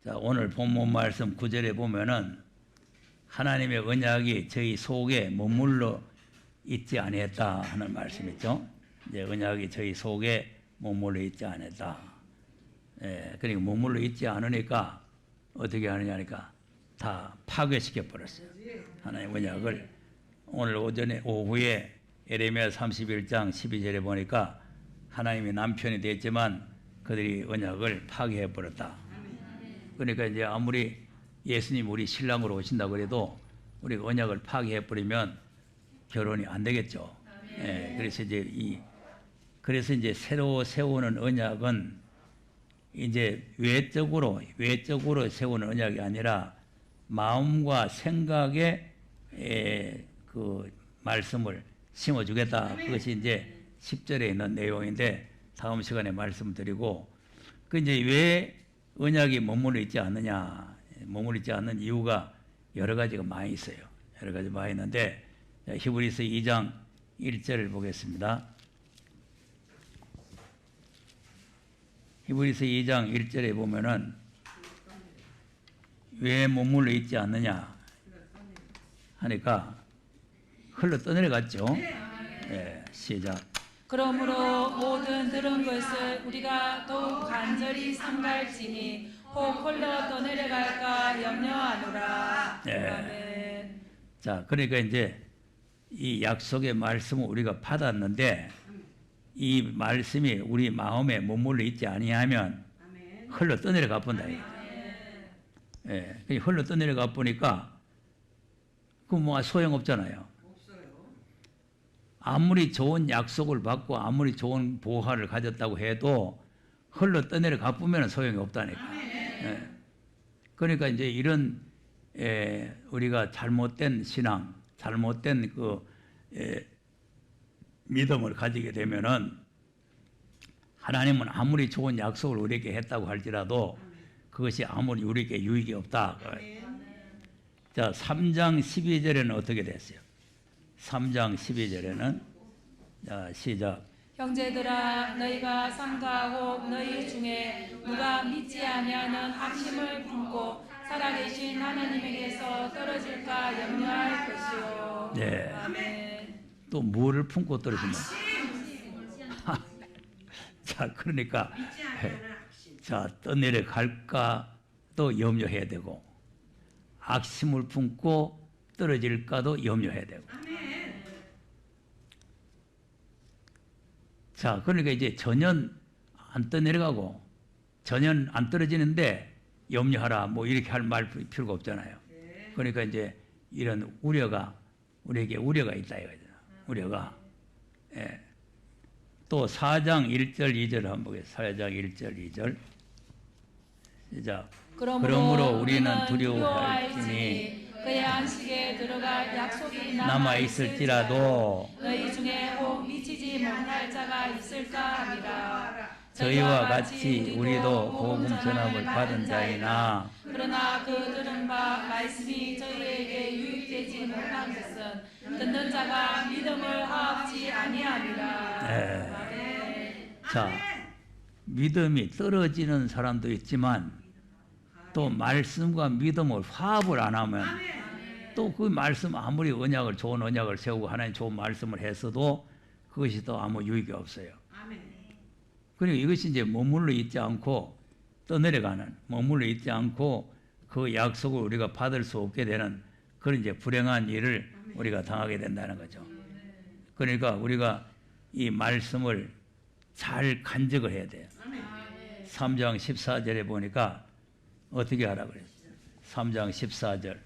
자, 오늘 본문 말씀 9절에 보면은 하나님의 언약이 저희 속에 머물러 있지 아니했다 하는 말씀이죠. 이제 언약이 저희 속에 머물러 있지 않았다. 그러니까 머물러 있지 않으니까 어떻게 하느냐니까 다 파괴시켜 버렸어요. 하나님 언약을. 오늘 오후에 예레미야 31장 12절에 보니까 하나님이 남편이 됐지만 그들이 언약을 파괴해 버렸다. 그러니까 이제 아무리 예수님 우리 신랑으로 오신다고 해도 우리가 언약을 파괴해 버리면 결혼이 안 되겠죠. 그래서 이제 새로 세우는 언약은 이제 외적으로 세우는 언약이 아니라 마음과 생각에 그 말씀을 심어주겠다. 그것이 이제 10절에 있는 내용인데 다음 시간에 말씀드리고, 그 이제 왜 언약이 머물러 있지 않느냐, 머물러 있지 않는 이유가 여러 가지가 많이 있어요. 여러 가지 많이 있는데 히브리서 2장 1절을 보겠습니다. 히브리서 2장 1절에 보면은 왜 머물러 있지 않느냐 하니까 흘러 떠내려갔죠. 시작. 그러므로 모든 들은 것을 우리가 더욱 간절히 삼갈지니 혹 흘러 떠내려갈까 염려하노라. 아멘. 자, 그러니까 이제 이 약속의 말씀을 우리가 받았는데 이 말씀이 우리 마음에 머물러 있지 아니하면 흘러 떠내려가 본다. 흘러 떠내려가 보니까 그 뭐 소용없잖아요. 아무리 좋은 약속을 받고 아무리 좋은 보화를 가졌다고 해도 흘러 떠내려가 보면 소용이 없다니까. 그러니까 이제 이런 우리가 잘못된 신앙, 잘못된 믿음을 가지게 되면은 하나님은 아무리 좋은 약속을 우리에게 했다고 할지라도 그것이 아무리 우리에게 유익이 없다. 자, 3장 12절에는 어떻게 됐어요? 3장 12절에는 자, 시작. 형제들아 너희가 삼가하고 너희 중에 누가 믿지 아니하는 악심을 품고 살아계신 하나님에게서 떨어질까 염려할 것이요. 네. 아멘. 또 뭐를 품고 떨어지나? 자, 그러니까 자, 떠내려갈까도 염려해야 되고 악심을 품고 떨어질까도 염려해야 되고. 자, 그러니까 이제 전혀 안 떠내려가고 전혀 안 떨어지는데 염려하라 뭐 이렇게 할 말 필요가 없잖아요. 그러니까 이제 이런 우려가 우리에게 우려가 있다 이거죠. 우려가. 또 4장 1절 2절 한번 보겠습니다. 4장 1절 2절 시작. 그러므로 우리는 두려워할지니 그의 안식에 들어갈 약속이 남아있을지라도 너희 중에 혹 미치지 못할 자가 있을까 합니다. 저희와 같이 우리도 복음 전함을 받은 자이나 그러나 그 들은 바 말씀이 저희에게 유익되지 못한 것은 듣는 자가 믿음을 하지 아니함이라. 자, 믿음이 떨어지는 사람도 있지만 또 말씀과 믿음을 화합을 안 하면 또 그 말씀 아무리 좋은 언약을 세우고 하나님 좋은 말씀을 했어도 그것이 또 아무 유익이 없어요. 그러니까 이것이 이제 머물러 있지 않고 떠내려가는, 머물러 있지 않고 그 약속을 우리가 받을 수 없게 되는 그런 이제 불행한 일을 우리가 당하게 된다는 거죠. 그러니까 우리가 이 말씀을 잘 간직을 해야 돼요. 3장 14절에 보니까 어떻게 하라고 그랬어요? 3장 14절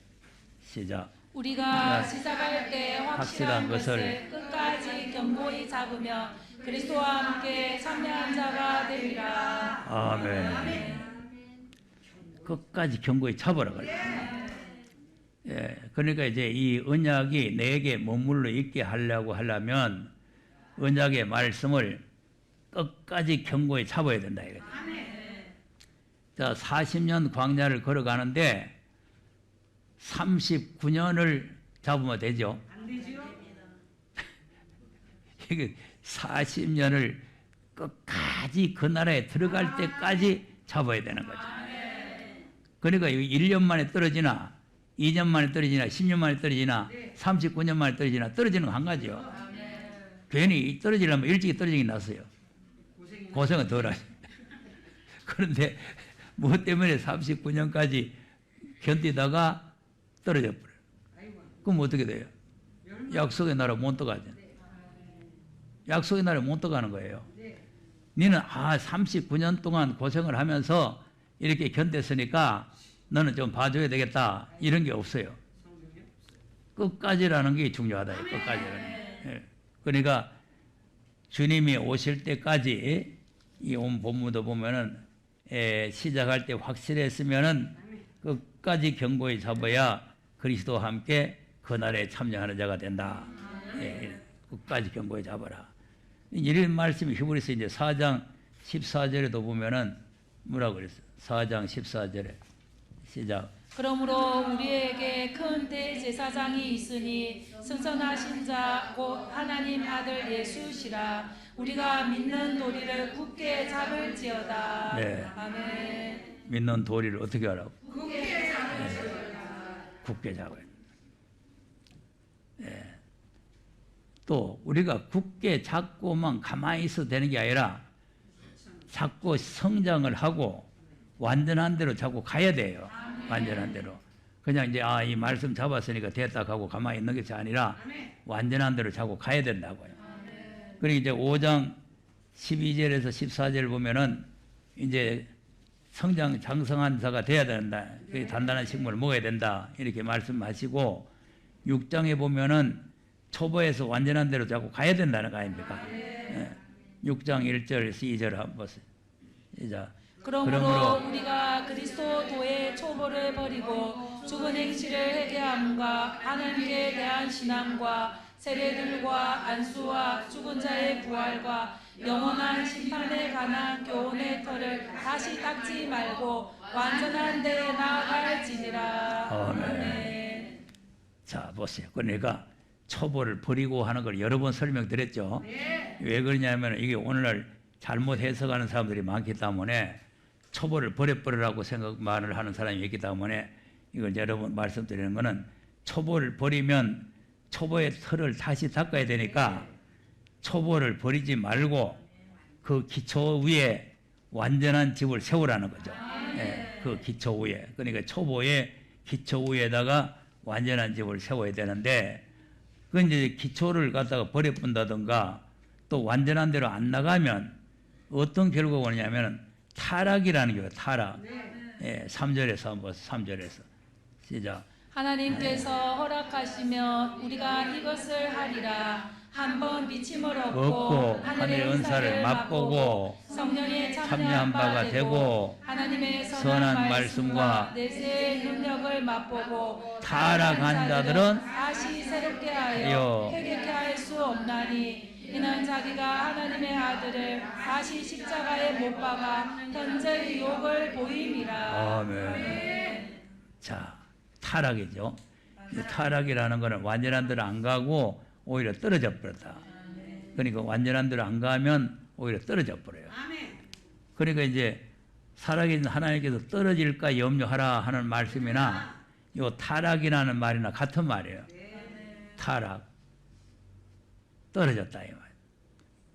시작. 우리가 시작할 때 확실한 것을 끝까지 견고히 잡으며 그리스도와 함께 참여한 자가 되리라. 아멘. 끝까지 견고히 잡으라 그래요. 그러니까 이제 이 언약이 내게 머물러 있게 하려면 언약의 말씀을 끝까지 견고히 잡아야 된다 이거죠. 자, 40년 광야를 걸어가는데 39년을 잡으면 되죠. 안 되죠. 이게 40년을 끝까지 그 나라에 들어갈 때까지 잡아야 되는 거죠. 그러니까 1년 만에 떨어지나 2년 만에 떨어지나 10년 만에 떨어지나 39년 만에 떨어지나 떨어지는 거 한 가지요. 괜히 떨어지려면 일찍이 떨어지긴 낫어요. 고생은 덜 하지. 그런데 뭐 때문에 39년까지 견디다가 떨어져 버려요. 그럼 어떻게 돼요? 약속의 나라 못 들어가죠. 약속의 나라 못 들어가는 거예요. 너는 39년 동안 고생을 하면서 이렇게 견뎠으니까 너는 좀 봐줘야 되겠다. 이런 게 없어요. 끝까지라는 게 중요하다. 끝까지라는 게. 그러니까 주님이 오실 때까지 이 온 본문도 보면은 시작할 때 확실했으면은 끝까지 견고히 잡아야 그리스도와 함께 그날에 참여하는 자가 된다. 끝까지 견고히 잡아라. 이런 말씀이 히브리서 이제 4장 14절에도 보면은 뭐라고 그랬어요? 4장 14절에 시작. 그러므로 우리에게 큰 대제사장이 있으니 승천하신 자 곧 하나님 아들 예수시라. 우리가 믿는 도리를 굳게 잡을지어다. 네. 아멘. 믿는 도리를 어떻게 하라고? 굳게 잡아야 돼. 또 우리가 굳게 잡고만 가만히 있어도 되는 게 아니라 자꾸 성장을 하고 완전한 대로 자꾸 가야 돼요. 완전한 대로. 그냥 이제 이 말씀 잡았으니까 됐다 하고 가만히 있는 것이 아니라 완전한 대로 자꾸 가야 된다고요. 그리고 이제 5장 12절에서 14절 보면은 이제 성장 장성한 자가 돼야 된다. 단단한 식물을 먹어야 된다. 이렇게 말씀하시고 6장에 보면은 초보에서 완전한 대로 자꾸 가야 된다는 거 아닙니까? 6장 1절 2절 한번 보세요. 이제 그러므로 우리가 그리스도 도의 초보를 버리고 죽은 행실을 회개함과 하나님께 대한 신앙과 세례들과 안수와 죽은 자의 부활과 영원한 심판에 관한 교훈의 터를 다시 닦지 말고 완전한 데에 나아갈지니라. 아멘. 자 보세요. 그러니까 초보를 버리고 하는 걸 여러 번 설명드렸죠. 왜 그러냐면 이게 오늘날 잘못 해석하는 사람들이 많기 때문에 초보를 버려버리라고 말을 하는 사람이 있기 때문에 이걸 여러 번 말씀드리는 것은 초보를 버리면 초보의 틀을 다시 닦아야 되니까 초보를 버리지 말고 그 기초 위에 완전한 집을 세우라는 거죠. 그 기초 위에. 그러니까 초보의 기초 위에다가 완전한 집을 세워야 되는데 그 이제 기초를 갖다가 버려본다든가 또 완전한 대로 안 나가면 어떤 결과가 오냐면 타락이라는 거예요. 타락. 3절에서 한번 3절에서 시작. 하나님께서 허락하시면 우리가 이것을 하리라. 한번 미침을 얻고 하늘의 은사를 맛보고 성령에 참여한 바가 되고 하나님의 선한 말씀과 내세의 능력을 맛보고 타락한 자들은 다시 새롭게 하여 회개케 할 수 없나니 이는 자기가 하나님의 아들을 다시 십자가에 못 박아 현재 유혹을 보임이라. 아멘. 자, 타락이죠. 타락이라는 것은 완전한 대로 안 가고 오히려 떨어져 버렸다. 그러니까 완전한 대로 안 가면 오히려 떨어져 버려요. 그러니까 이제 살아계신 하나님께서 떨어질까 염려하라 하는 말씀이나 요 타락이라는 말이나 같은 말이에요. 타락. 떨어졌다 이 말.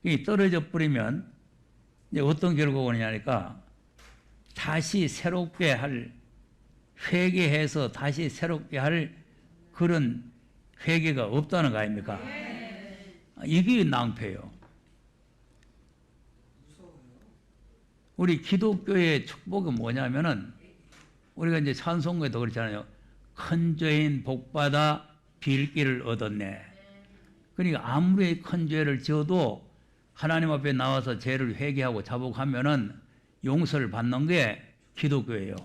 이 떨어져 버리면 이제 어떤 결과가 오느냐니까 다시 새롭게 할 회개해서 다시 새롭게 할 그런 회개가 없다는 거 아닙니까? 이게 낭패예요. 우리 기독교의 축복은 뭐냐면은 우리가 이제 찬송가에도 그렇잖아요. 큰 죄인 복받아 빌기를 얻었네. 그러니까 아무리 큰 죄를 지어도 하나님 앞에 나와서 죄를 회개하고 자복하면은 용서를 받는 게 기독교예요.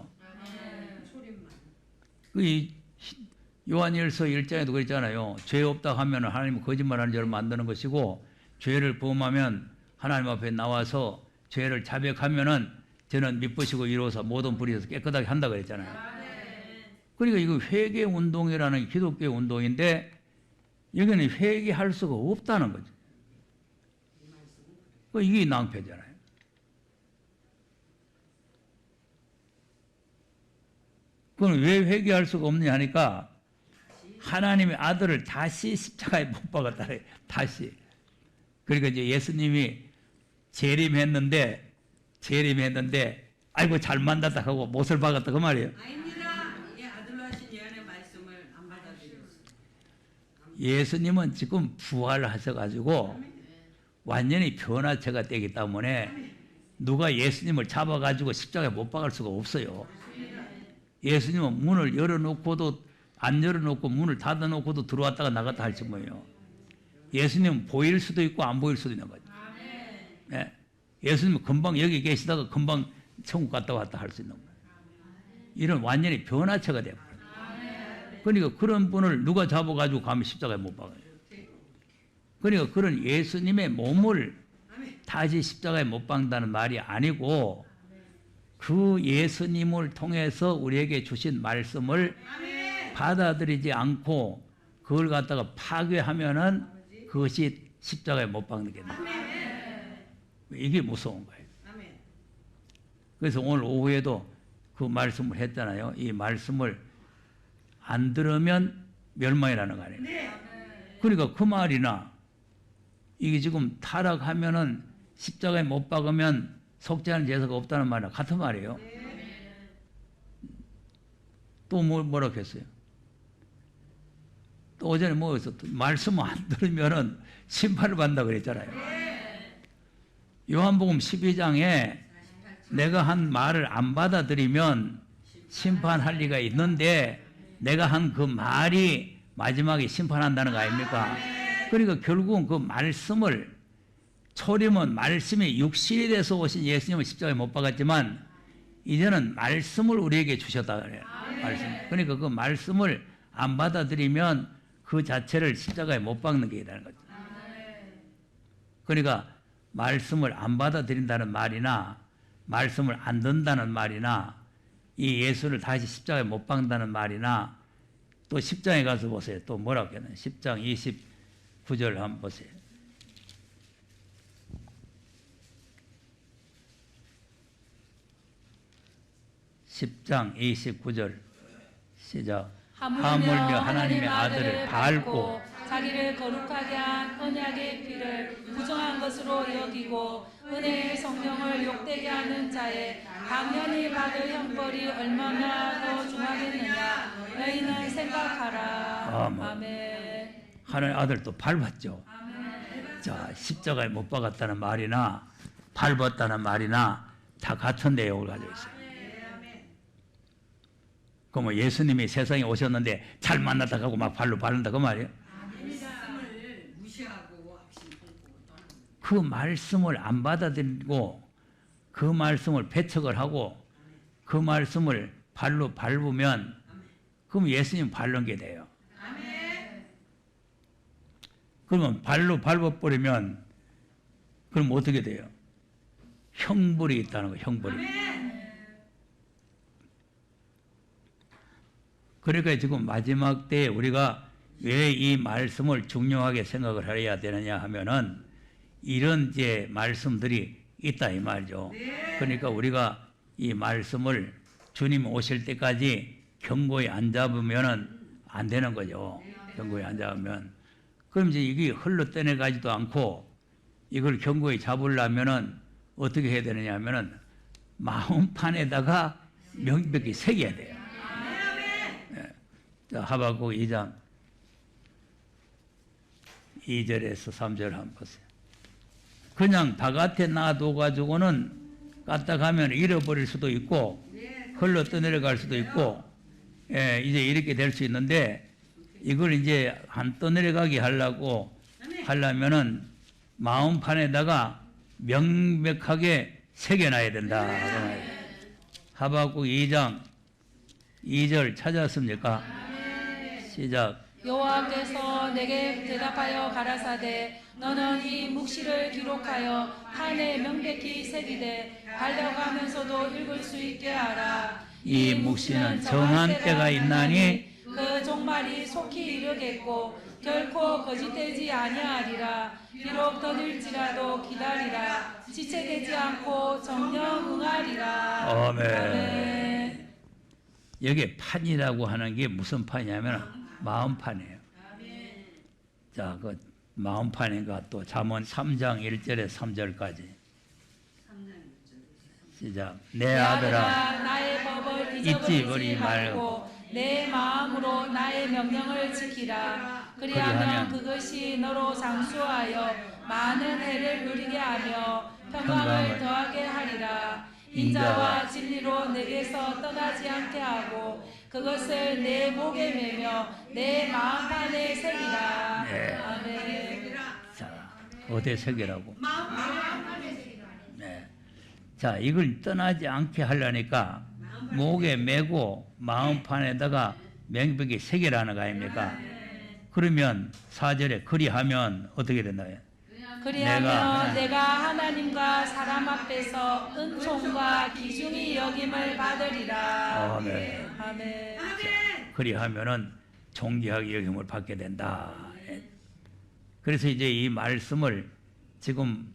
그 요한일서 1장에도 그랬잖아요. 죄 없다 하면 하나님은 거짓말하는 자를 만드는 것이고 죄를 범하면 하나님 앞에 나와서 죄를 자백하면은 저는 미쁘시고 이로써 모든 불의에서 깨끗하게 한다 그랬잖아요. 그러니까 이거 회개 운동이라는 기독교 운동인데 여기는 회개할 수가 없다는 거죠. 이게 낭패잖아요. 그건 왜 회개할 수가 없느냐 하니까 하나님의 아들을 다시 십자가에 못 박았다. 다시. 그러니까 이제 예수님이 재림했는데 아이고 잘 만났다 하고 못을 박았다 그 말이에요. 아닙니다. 예, 아들로 하신 예언의 말씀을 안 받아들였어요. 예수님은 지금 부활하셔가지고 완전히 변화체가 되기 때문에 누가 예수님을 잡아가지고 십자가에 못 박을 수가 없어요. 예수님은 문을 열어놓고도 안 열어놓고 문을 닫아놓고도 들어왔다가 나갔다 할지 뭐예요. 예수님은 보일 수도 있고 안 보일 수도 있는 거죠. 예. 예수님은 금방 여기 계시다가 금방 천국 갔다 왔다 할 수 있는 거예요. 이런 완전히 변화체가 되어버려요. 그러니까 그런 분을 누가 잡아가지고 가면 십자가에 못 박아요. 그러니까 그런 예수님의 몸을 다시 십자가에 못 박는다는 말이 아니고 그 예수님을 통해서 우리에게 주신 말씀을 받아들이지 않고 그걸 갖다가 파괴하면은 그것이 십자가에 못 박는 게 돼요. 이게 무서운 거예요. 그래서 오늘 오후에도 그 말씀을 했잖아요. 이 말씀을 안 들으면 멸망이라는 거 아니에요. 그러니까 그 말이나 이게 지금 타락하면은 십자가에 못 박으면 속죄하는 제사가 없다는 말이나 같은 말이에요. 또 뭐라고 했어요? 또 어제는 뭐였어? 말씀 안 들으면은 심판을 받는다 그랬잖아요. 요한복음 12장에 내가 한 말을 안 받아들이면 심판할 리가 있는데 내가 한 그 말이 마지막에 심판한다는 거 아닙니까? 그러니까 결국은 그 말씀을 초림은 말씀이 육신이 돼서 오신 예수님은 십자가에 못 박았지만 이제는 말씀을 우리에게 주셨다 그래요. 말씀. 그러니까 그 말씀을 안 받아들이면 그 자체를 십자가에 못 박는 게 있다는 거죠. 그러니까 말씀을 안 받아들인다는 말이나 말씀을 안 듣는다는 말이나 이 예수를 다시 십자가에 못 박는다는 말이나 또 10장에 가서 보세요. 또 뭐라고 했나요? 10장 29절 한번 보세요. 10장 29절 시작. 하물며 하나님의 아들을 밟고 자기를 거룩하게 한 언약의 피를 부정한 것으로 여기고 은혜의 성령을 욕되게 하는 자의 당연히 받을 형벌이 얼마나 더 중하겠느냐 너희는 생각하라. 아멘. 하나님의 아들 또 밟았죠. 자, 십자가에 못 박았다는 말이나 밟았다는 말이나 다 같은 내용을 가지고 있어요. 그럼 예수님이 세상에 오셨는데 잘 만났다 하고 막 발로 밟는다 그 말이에요. 그 말씀을 안 받아들이고 그 말씀을 배척을 하고 그 말씀을 발로 밟으면 그럼 예수님 밟는 게 돼요. 그러면 발로 밟아버리면 그럼 어떻게 돼요? 형벌이 있다는 거예요. 형벌이. 그러니까 지금 마지막 때에 우리가 왜 이 말씀을 중요하게 생각을 해야 되느냐 하면은 이런 이제 말씀들이 있다 이 말이죠. 그러니까 우리가 이 말씀을 주님 오실 때까지 경고에 안 잡으면은 안 되는 거죠. 경고에 안 잡으면. 그럼 이제 이게 흘러 떠내가지도 않고 이걸 경고에 잡으려면은 어떻게 해야 되느냐 하면은 마음판에다가 명백히 새겨야 돼요. 하박국 2장 2절에서 3절 한번 보세요. 그냥 바깥에 놔둬가지고는 까딱하면 잃어버릴 수도 있고 흘러 떠내려갈 수도 있고 이제 이렇게 될 수 있는데 이걸 이제 안 떠내려가게 하려면은 마음판에다가 명백하게 새겨놔야 된다. 하박국 2장 2절 찾았습니까? 시작. 여호와께서 내게 대답하여 가라사대 너는 이 묵시를 기록하여 판에 명백히 새기되 달려가면서도 읽을 수 있게 하라. 이 묵시는 정한 때가 있나니 그 종말이 속히 이르겠고 결코 거짓되지 아니하리라. 비록 더딜지라도 기다리라. 지체되지 않고 정령 응하리라. 아멘. 여기 판이라고 하는 게 무슨 판이냐면 마음판이에요. 자, 그 마음판인가 또 잠언 3장 1절에 3절까지 시작. 내 아들아 나의 법을 잊지 잊어버리지 버리지 말고 내 마음으로 나의 명령을 지키라. 그리하면 그것이 너로 장수하여 많은 해를 누리게 하며 평강을 더하게 하리라. 인자와 진리로 내게서 떠나지 않게 하고 그것을 내 목에 매며 내 마음판에 새기라. 네. 아멘. 자, 어디에 새기라고? 네. 자, 이걸 떠나지 않게 하려니까 목에 메고 마음판에다가 명백히 새기라는 거 아닙니까? 그러면 4절에 그리하면 어떻게 된다고요? 그리하면 내가 하나님과 사람 앞에서 은총과 기중이 여김을 받으리라. 아멘. 아멘. 그리하면은 존귀하게 여김을 받게 된다. 그래서 이제 이 말씀을 지금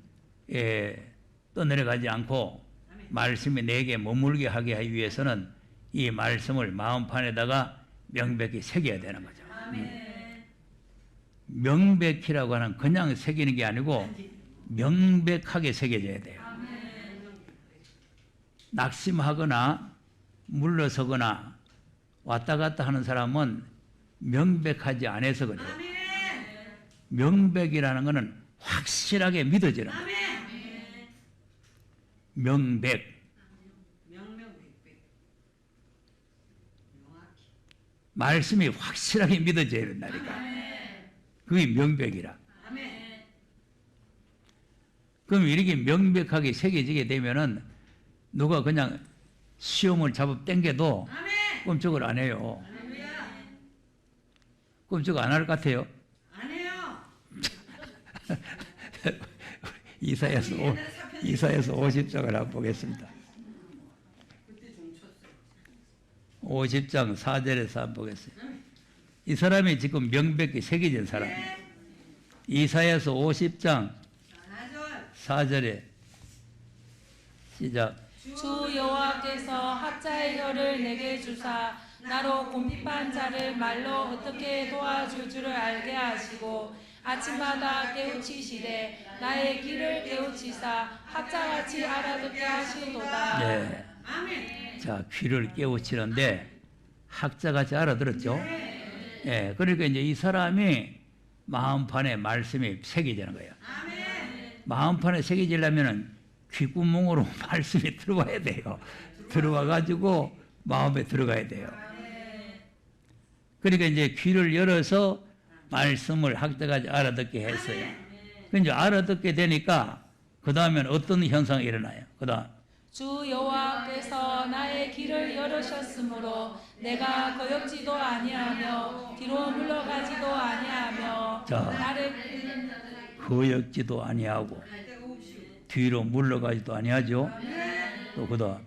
떠내려가지 않고 말씀이 내게 머물게 하게 하기 위해서는 이 말씀을 마음판에다가 명백히 새겨야 되는 거죠. 명백히라고 하는 그냥 새기는 게 아니고 명백하게 새겨져야 돼요. 낙심하거나 물러서거나 왔다 갔다 하는 사람은 명백하지 않아서 그래요. 명백이라는 것은 확실하게 믿어지는 거예요. 명백. 말씀이 확실하게 믿어져야 된다니까. 그게 명백이라. 그럼 이렇게 명백하게 새겨지게 되면은 누가 그냥 시험을 잡아 당겨도 꼼짝을 안 해요. 꼼짝 안 할 것 같아요. 안 해요. 이사야서 50장을 한번 보겠습니다. 50장 4절에서 한번 보겠습니다. 이 사람이 지금 명백히 새겨진 사람이에요. 이사야서 50장 4절에 시작. 주 여호와께서 학자의 혀를 내게 주사 나로 궁핍한 자를 말로 어떻게 도와줄 줄을 알게 하시고 아침마다 깨우치시되 나의 길을 깨우치사 학자같이 알아듣게 하시도다. 네. 자, 귀를 깨우치는데 학자같이 알아들었죠? 예, 그러니까 이제 이 사람이 마음판에 말씀이 새겨지는 거예요. 마음판에 새겨지려면 귓구멍으로 말씀이 들어와야 돼요. 들어와가지고 마음에 들어가야 돼요. 그러니까 이제 귀를 열어서 말씀을 학자같이 알아듣게 했어요. 이제 알아듣게 되니까 그 다음엔 어떤 현상이 일어나요? 그 다음 주 여호와께서 나의 길을 열으셨으므로 내가 거역지도 아니하며 뒤로 물러가지도 아니하며 자, 거역지도 아니하고 뒤로 물러가지도 아니하죠. 또 그다음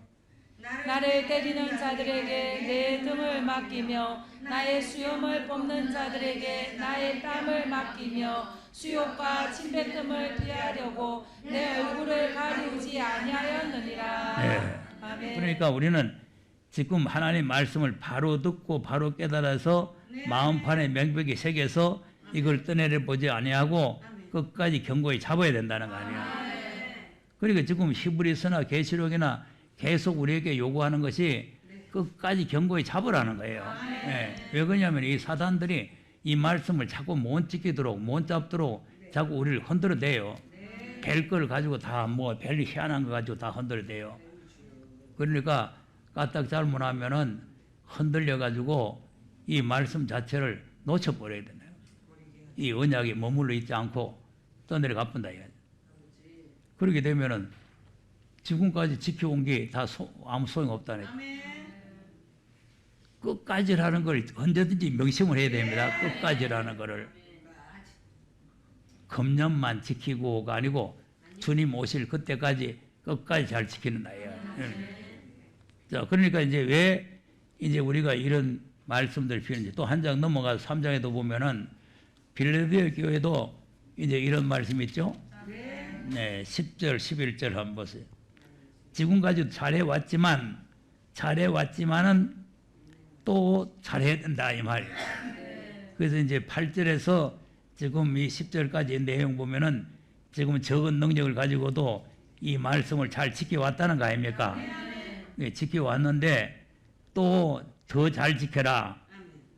나를 때리는 자들에게 내 등을 맡기며 나의 수염을 뽑는 자들에게 나의 땀을 맡기며 수욕과 침뱉음을 피하려고 내 얼굴을 가리우지 아니하였느니라. 네. 아멘. 그러니까 우리는 지금 하나님 말씀을 바로 듣고 바로 깨달아서 마음판에 명백히 새겨서 이걸 떠내려 보지 아니하고 끝까지 견고히 잡아야 된다는 거 아니에요. 그러니까 지금 히브리서나 계시록이나 계속 우리에게 요구하는 것이 끝까지 견고히 잡으라는 거예요. 네. 왜 그러냐면 이 사단들이 이 말씀을 자꾸 못 지키도록 못 잡도록 자꾸 우리를 흔들어대요. 별 걸 가지고 다 뭐 별 희한한 거 가지고 다 흔들어대요. 그러니까 까딱 잘못하면은 흔들려 가지고 이 말씀 자체를 놓쳐버려야 되네요. 이 언약에 머물러 있지 않고 떠내려 가본다 이거죠. 그렇게 되면은 지금까지 지켜온 게 다 아무 소용 없다니까. 끝까지라는 걸 언제든지 명심을 해야 됩니다. 끝까지라는 거를. 금년만 지키고가 아니고 주님 오실 그때까지 끝까지 잘 지키는 나이에요. 자, 그러니까 이제 왜 이제 우리가 이런 말씀들을 피는지 또 한 장 넘어가서 3장에도 보면은 빌레드의 교회도 이제 이런 말씀이 있죠. 네, 10절, 11절 한번 보세요. 지금까지 잘해왔지만은 또 잘해야 된다 이 말이에요. 그래서 이제 8절에서 지금 이 10절까지 내용 보면은 지금 적은 능력을 가지고도 이 말씀을 잘 지켜왔다는 거 아닙니까? 네, 지켜왔는데 또 더 잘 지켜라.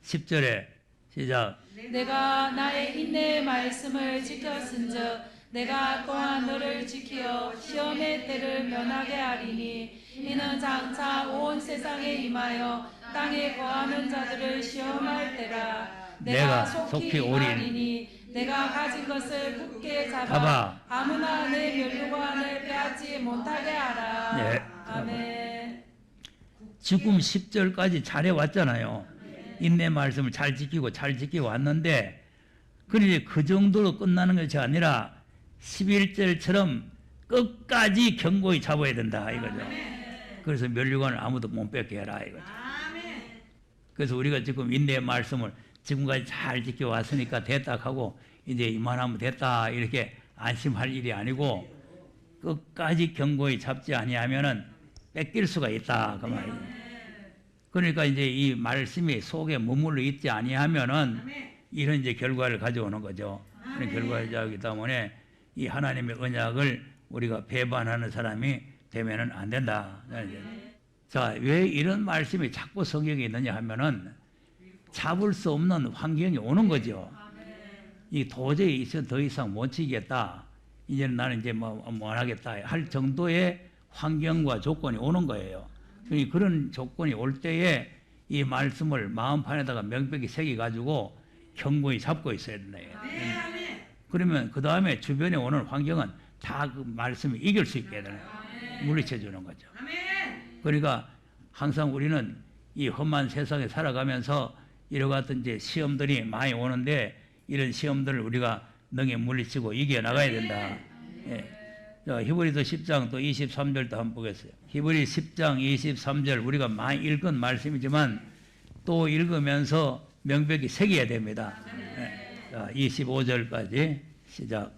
10절에 시작. 내가 나의 인내의 말씀을 지켰은즉 내가 또한 너를 지켜 시험의 때를 면하게 하리니 이는 장차 온 세상에 임하여 땅에 거하는 자들을 시험할 때라. 내가 속히 임하리니 내가 가진 것을 굳게 잡아 아무나 내 면류관을 빼앗지 못하게 하라. 네. 아멘. 지금 10절까지 잘해왔잖아요. 인내 말씀을 잘 지키고 잘 지켜왔는데 그런데 그 정도로 끝나는 것이 아니라 11절처럼 끝까지 견고히 잡아야 된다 이거죠. 그래서 면류관을 아무도 못 뺏게 해라 이거죠. 그래서 우리가 지금 인내의 말씀을 지금까지 잘 지켜왔으니까 됐다 하고 이제 이만하면 됐다 이렇게 안심할 일이 아니고 끝까지 견고히 잡지 아니하면은 뺏길 수가 있다 그 말이에요. 그러니까 이제 이 말씀이 속에 머물러 있지 아니하면은 이런 이제 결과를 가져오는 거죠. 그런 결과를 가져오기 때문에 이 하나님의 언약을 우리가 배반하는 사람이 되면은 안 된다. 자, 왜 이런 말씀이 자꾸 성경에 있느냐 하면은 잡을 수 없는 환경이 오는 거죠. 이 도저히 이제 더 이상 못 지겠다. 이제는 나는 이제 못 하겠다 할 정도의 환경과 조건이 오는 거예요. 그런 조건이 올 때에 이 말씀을 마음판에다가 명백히 새겨가지고 견고히 잡고 있어야 된다. 그러면 그 다음에 주변에 오는 환경은 다 그 말씀이 이길 수 있게 되는 물리쳐 주는 거죠. 그러니까 항상 우리는 이 험한 세상에 살아가면서 이러 같은 이제 시험들이 많이 오는데 이런 시험들을 우리가 능히 물리치고 이겨 나가야 된다. 예. 자, 히브리서 10장 또 23절도 한번 보겠어요. 히브리 10장 23절 우리가 많이 읽은 말씀이지만 또 읽으면서 명백히 새겨야 됩니다. 네. 자, 25절까지 시작.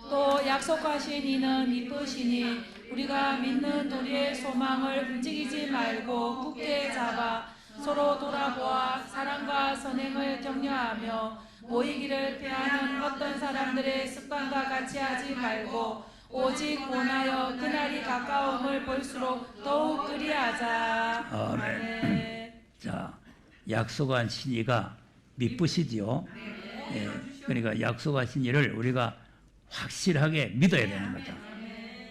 또 약속하신 이는 이쁘시니 우리가 믿는 우리의 소망을 움직이지 말고 굳게 잡아 서로 돌아보아 사랑과 선행을 격려하며 모이기를 피하는 어떤 사람들의 습관과 같이 하지 말고 오직 원하여 그날이 가까움을 볼수록 더욱 그리하자. 아멘. 자, 약속한 신이가 미쁘시지요. 예, 그러니까 약속하신 이를 우리가 확실하게 믿어야 되는 거죠.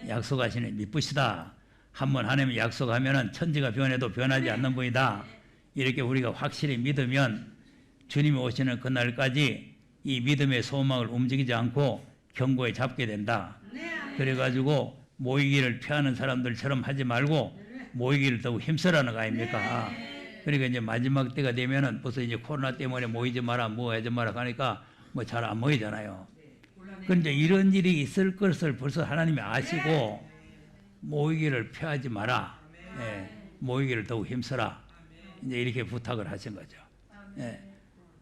약속하신 이 미쁘시다. 한번 하나님이 약속하면은 천지가 변해도 변하지 않는 분이다. 이렇게 우리가 확실히 믿으면 주님이 오시는 그날까지 이 믿음의 소망을 움직이지 않고 견고히 잡게 된다. 그래가지고 모이기를 피하는 사람들처럼 하지 말고 모이기를 더욱 힘쓰라는 거 아닙니까? 그러니까 이제 마지막 때가 되면은 벌써 이제 코로나 때문에 모이지 마라, 뭐 하지 마라 하니까 뭐 잘 안 모이잖아요. 그런데 이런 일이 있을 것을 벌써 하나님이 아시고 모이기를 피하지 마라. 예, 모이기를 더욱 힘쓰라. 이제 이렇게 부탁을 하신 거죠. 예.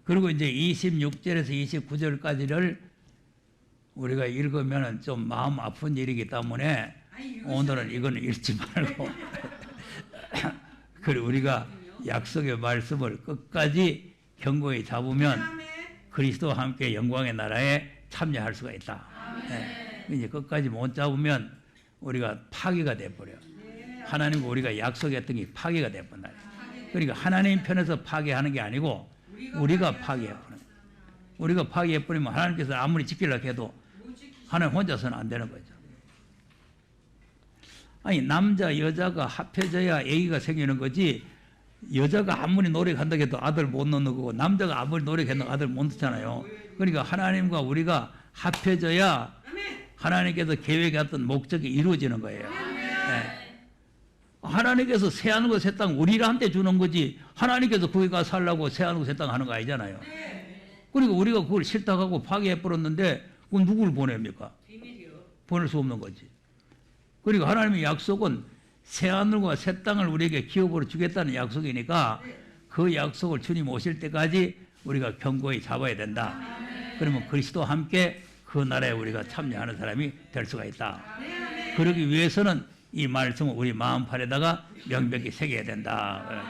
그리고 이제 26절에서 29절까지를 우리가 읽으면 좀 마음 아픈 일이기 때문에 오늘은 이거는 읽지 말고 그리고 우리가 약속의 말씀을 끝까지 견고히 잡으면 그리스도와 함께 영광의 나라에 참여할 수가 있다. 네. 이제 끝까지 못 잡으면 우리가 파괴가 돼버려요. 하나님과 우리가 약속했던 게 파괴가 돼버린다. 그러니까 하나님 편에서 파괴하는 게 아니고 우리가 파괴해버려요. 우리가 파괴해버리면 하나님께서 아무리 지키려고 해도 하나님 혼자서는 안 되는 거죠. 아니 남자 여자가 합해져야 애기가 생기는 거지 여자가 아무리 노력한다고 해도 아들 못 낳는 거고 남자가 아무리 노력해도 아들 못 낳잖아요. 그러니까 하나님과 우리가 합해져야 하나님께서 계획했던 목적이 이루어지는 거예요. 네. 하나님께서 새하늘과 새 땅 우리한테 주는 거지 하나님께서 거기 가서 살라고 새하늘과 새 땅 하는 거 아니잖아요. 그러니까 우리가 그걸 싫다고 파괴해버렸는데 그건 누구를 보냅니까? 보낼 수 없는 거지. 그리고 하나님의 약속은 새하늘과 새 땅을 우리에게 기업으로 주겠다는 약속이니까 그 약속을 주님 오실 때까지 우리가 견고히 잡아야 된다. 그러면 그리스도와 함께 그 나라에 우리가 참여하는 사람이 될 수가 있다. 그러기 위해서는 이 말씀을 우리 마음판에다가 명백히 새겨야 된다.